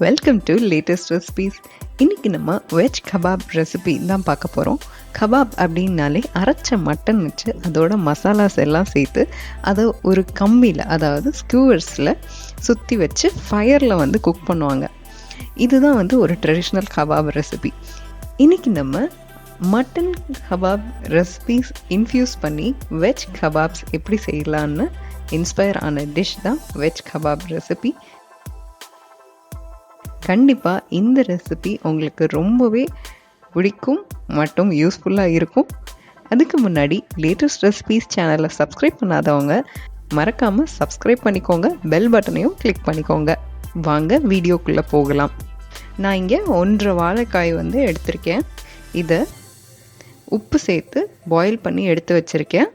Welcome to latest recipes. இன்றைக்கி நம்ம veg kebab recipe தான் பார்க்க போகிறோம். கபாப் அப்படின்னாலே அரைச்ச மட்டன் வச்சு அதோட மசாலாஸ் எல்லாம் சேர்த்து அதை ஒரு கம்பியில், அதாவது ஸ்கியூவர்ஸில் சுற்றி வச்சு ஃபயரில் வந்து குக் பண்ணுவாங்க. இதுதான் வந்து ஒரு ட்ரெடிஷ்னல் கபாப் ரெசிபி. இன்றைக்கி நம்ம மட்டன் கபாப் ரெசிபீஸ் இன்ஃப்யூஸ் பண்ணி வெஜ் கபாப்ஸ் எப்படி செய்யலான்னு இன்ஸ்பயர் ஆன டிஷ் தான் வெஜ் கபாப் ரெசிபி. கண்டிப்பாக இந்த ரெசிபி உங்களுக்கு ரொம்பவே பிடிக்கும் மற்றும் யூஸ்ஃபுல்லாக இருக்கும். அதுக்கு முன்னாடி லேட்டஸ்ட் ரெசிபீஸ் சேனலை சப்ஸ்கிரைப் பண்ணாதவங்க மறக்காமல் சப்ஸ்கிரைப் பண்ணிக்கோங்க, பெல் பட்டனையும் கிளிக் பண்ணிக்கோங்க. வாங்க வீடியோக்குள்ளே போகலாம். நான் இங்கே 1.5 வாழைக்காய் வந்து எடுத்திருக்கேன். இதை உப்பு சேர்த்து பாயில் பண்ணி எடுத்து வச்சுருக்கேன்.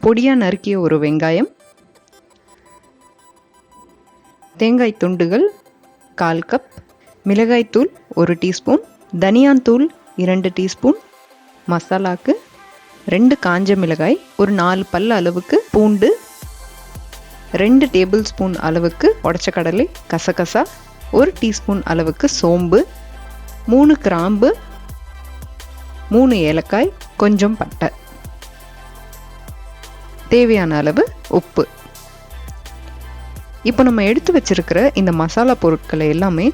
பொடியாக நறுக்கிய ஒரு வெங்காயம், தேங்காய் துண்டுகள் 1/4 கப், மிளகாய்த்தூள் 1 டீஸ்பூன், தனியாத்தூள் 2 டீஸ்பூன், மசாலாக்கு 2 காஞ்ச மிளகாய், ஒரு 4 பல் அளவுக்கு பூண்டு, 2 டேபிள் ஸ்பூன் அளவுக்கு உடைச்ச கடலை, கசகசா, 1 டீஸ்பூன் அளவுக்கு சோம்பு, 3 கிராம்பு, 3 ஏலக்காய், கொஞ்சம் பட்டை, தேவையான அளவு உப்பு. இப்போ நம்ம எடுத்து வச்சிருக்கிற இந்த மசாலா பொருட்களை எல்லாமே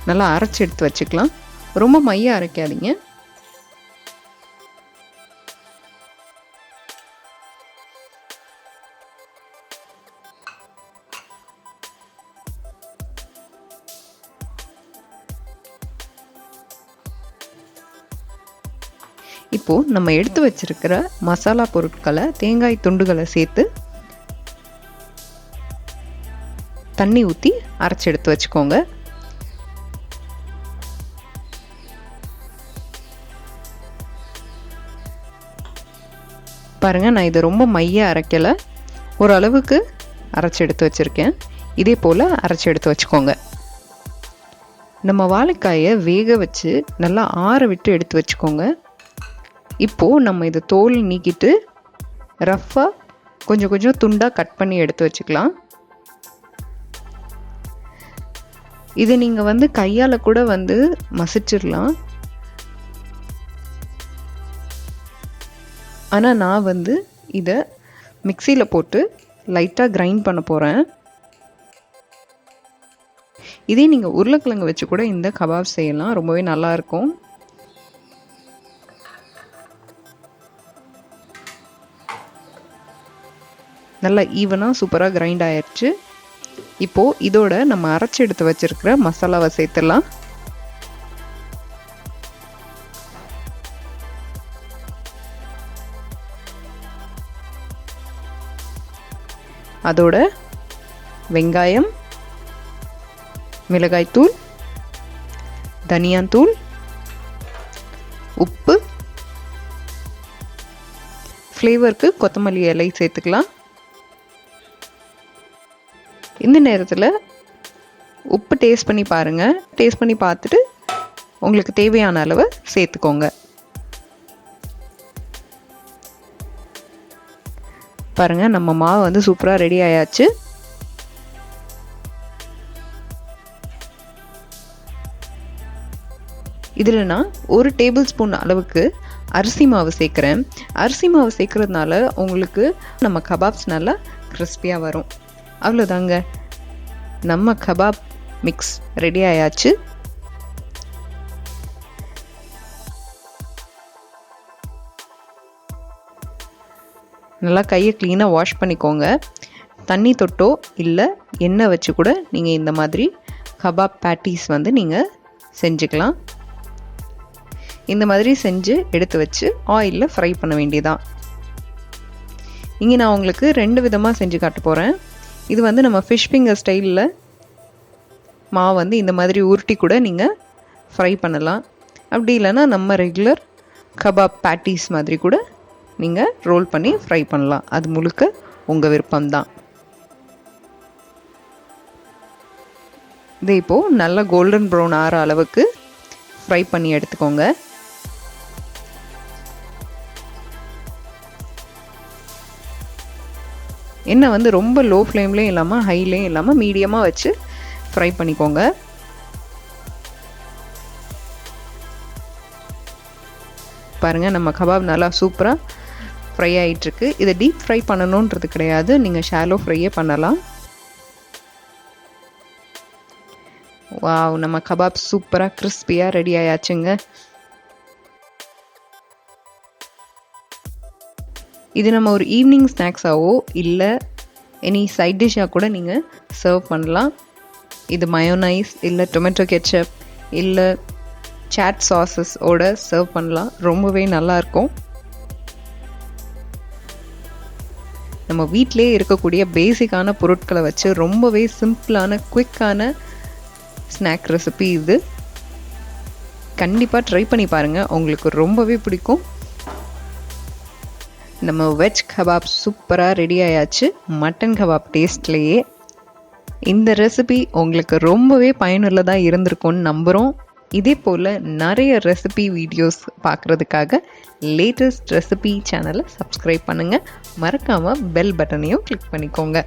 நல்லா அரைச்சி எடுத்து வச்சுக்கலாம். ரொம்ப மைய அரைக்காதீங்க. இப்போ நம்ம எடுத்து வச்சிருக்கிற மசாலா பொருட்களை, தேங்காய் துண்டுகளை சேர்த்து தண்ணி ஊற்றி அரைச்சி எடுத்து வச்சுக்கோங்க. பாருங்கள், நான் இதை ரொம்ப மைய அரைக்கலை, ஓரளவுக்கு அரைச்சி எடுத்து வச்சுருக்கேன். இதே போல் அரைச்சி எடுத்து வச்சுக்கோங்க. நம்ம வாழைக்காயை வேக வச்சு நல்லா ஆற விட்டு எடுத்து வச்சுக்கோங்க. இப்போது நம்ம இதை தோல் நீக்கிட்டு ரஃப்பாக கொஞ்சம் கொஞ்சம் துண்டாக கட் பண்ணி எடுத்து வச்சுக்கலாம். இதை நீங்கள் வந்து கையால் கூட வந்து மசிச்சிடலாம். ஆனால் நான் வந்து இதை மிக்சியில் போட்டு லைட்டாக கிரைண்ட் பண்ண போகிறேன். இதே நீங்கள் உருளைக்கிழங்கு வச்சு கூட இந்த கபாப் செய்யலாம், ரொம்பவே நல்லாயிருக்கும். நல்லா ஈவனாக சூப்பராக கிரைண்ட் ஆயிடுச்சு. இப்போது இதோட நம்ம அரைச்சி எடுத்து வச்சிருக்கிற மசாலாவை சேர்த்துடலாம். அதோட வெங்காயம், மிளகாய்த்தூள், தனியாத்தூள், உப்பு, ஃப்ளேவருக்கு கொத்தமல்லி இலை சேர்த்துக்கலாம். இந்த நேரத்தில் உப்பு டேஸ்ட் பண்ணி பாருங்கள். டேஸ்ட் பண்ணி பார்த்துட்டு உங்களுக்கு தேவையான அளவு சேர்த்துக்கோங்க. பாருங்கள், நம்ம மாவு வந்து சூப்பராக ரெடி ஆயாச்சு. இதில் நான் 1 டேபிள் ஸ்பூன் அளவுக்கு அரிசி மாவு சேர்க்குறேன். அரிசி மாவு சேர்க்குறதுனால உங்களுக்கு நம்ம கபாப்ஸ் நல்லா கிறிஸ்பியாக வரும். அவ்வளோதாங்க, நம்ம கபாப் மிக்ஸ் ரெடி ஆயாச்சு. நல்லா கையை க்ளீனாக வாஷ் பண்ணிக்கோங்க. தண்ணி தொட்டோ இல்லை எண்ணெய் வச்சு கூட நீங்கள் இந்த மாதிரி கபாப் பேட்டிஸ் வந்து நீங்கள் செஞ்சுக்கலாம். இந்த மாதிரி செஞ்சு எடுத்து வச்சு ஆயிலில் ஃப்ரை பண்ண வேண்டியதான். இங்கே நான் உங்களுக்கு 2 விதமாக செஞ்சு காட்ட போகிறேன். இது வந்து நம்ம ஃபிஷ் ஃபிங்கர் ஸ்டைலில் மாவு வந்து இந்த மாதிரி உருட்டி கூட நீங்கள் ஃப்ரை பண்ணலாம். அப்படி இல்லைன்னா நம்ம ரெகுலர் கபாப் பேட்டிஸ் மாதிரி கூட நீங்கள் ரோல் பண்ணி ஃப்ரை பண்ணலாம். அது முழுக்க உங்கள் விருப்பம்தான். இது இப்போது நல்லா கோல்டன் ப்ரௌன் ஆகிற அளவுக்கு ஃப்ரை பண்ணி எடுத்துக்கோங்க. எண்ணெய் வந்து ரொம்ப லோ ஃப்ளேம்லேயும் இல்லாமல் ஹைலேயும் இல்லாமல் மீடியமாக வச்சு ஃப்ரை பண்ணிக்கோங்க. பாருங்கள், நம்ம கபாப் நல்லா சூப்பராக ஃப்ரை ஆகிட்டுருக்கு. இதை டீப் ஃப்ரை பண்ணணுன்றது கிடையாது, நீங்கள் ஷாலோ ஃப்ரையே பண்ணலாம். வாவ், நம்ம கபாப் சூப்பராக கிறிஸ்பியாக ரெடி ஆயாச்சுங்க. இது நம்ம ஒரு ஈவினிங் ஸ்நாக்ஸாவோ இல்லை எனி சைட் டிஷ்ஷாக கூட நீங்கள் சர்வ் பண்ணலாம். இது மயோனைஸ் இல்லை டொமேட்டோ கெச்சப் இல்லை சாட் சாஸஸோட சர்வ் பண்ணலாம். ரொம்பவே நல்லாயிருக்கும். நம்ம வீட்டிலே இருக்கக்கூடிய பேசிக்கான பொருட்களை வச்சு ரொம்பவே சிம்பிளான குயிக்கான ஸ்நாக் ரெசிபி இது. கண்டிப்பாக ட்ரை பண்ணி பாருங்கள், உங்களுக்கு ரொம்பவே பிடிக்கும். நம்ம வெஜ் கபாப் சூப்பராக ரெடி ஆயாச்சு, மட்டன் கபாப் டேஸ்ட்லேயே. இந்த ரெசிபி உங்களுக்கு ரொம்பவே பயனுள்ளதாக இருந்திருக்கும்னு நம்புகிறோம். இதே போல் நிறைய ரெசிபி வீடியோஸ் பார்க்குறதுக்காக லேட்டஸ்ட் ரெசிபி சேனலை சப்ஸ்கிரைப் பண்ணுங்கள். மறக்காமல் பெல் பட்டனையும் கிளிக் பண்ணிக்கோங்க.